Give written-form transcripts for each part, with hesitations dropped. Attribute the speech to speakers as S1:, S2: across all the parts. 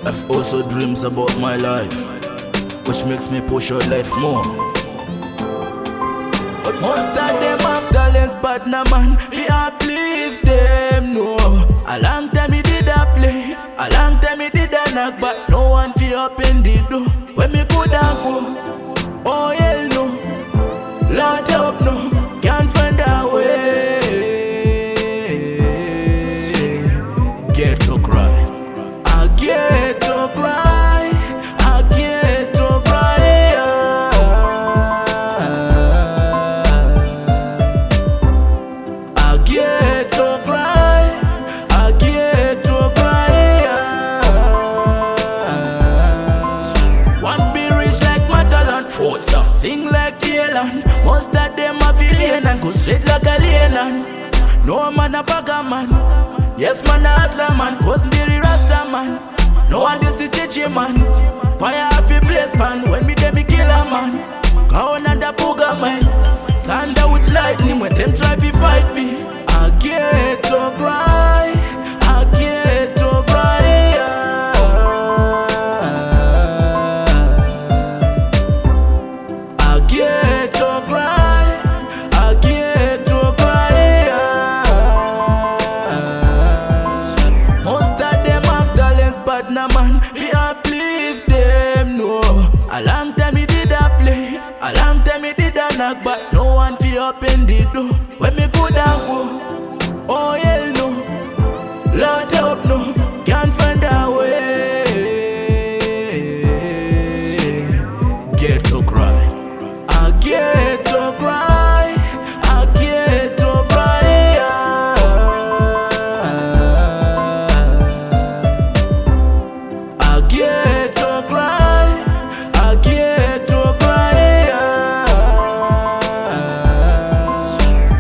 S1: I've also dreams about my life, which makes me push out life more. But most of them have talents, but no man we uplift them, no. A long time he did a play, a long time he did a knock, but no one fi open the door. When me coulda go, oh hell no, Lord help no, can't find a way. Ghetto cry, I get to cry, I get to cry. I get to cry, I get to cry. One be rich like Matalan, Forza, sing like Thailand. Most of them are feeling and go straight like a alien. No man a bagger man, yes man a hustler man, cause the rasta man. No one this is teaching man, fire off a place man. When me dem me kill a man, count and the booger man. Thunder with lightning when them try to fight me. I get to cry, I get to cry. I get to cry, I get to cry. Most of them have talents, but no man we uplift them, no. A long time he did a play, a long time he did a knock, but no one fi open the door. When me coulda go, oh hell no, Lord help no, can't find a way. Get to cry, I get to cry, I get to cry. I get to cry, I get to cry.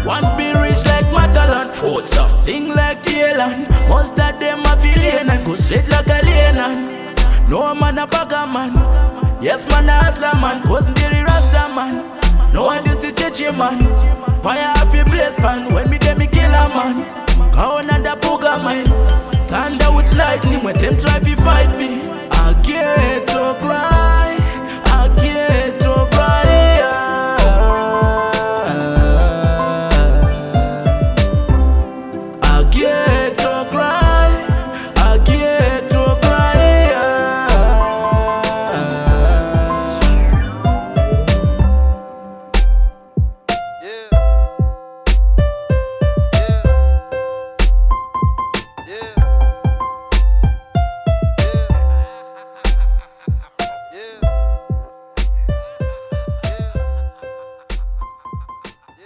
S1: One be rich like Matalan, Forza, sing like Thailand. Most of them are feeling and go straight like a alien. No man a bagger man, yes man a hustler man, cause the rasta man. No one this is teaching man, fire off a place man. When me dem me kill a man, count and the booger man. Thunder with lightning when them try to fight me. I get to cry, I get to cry. I get to cry, I get to cry.
S2: Yeah. Yeah. Yeah.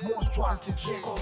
S3: Most wanted record.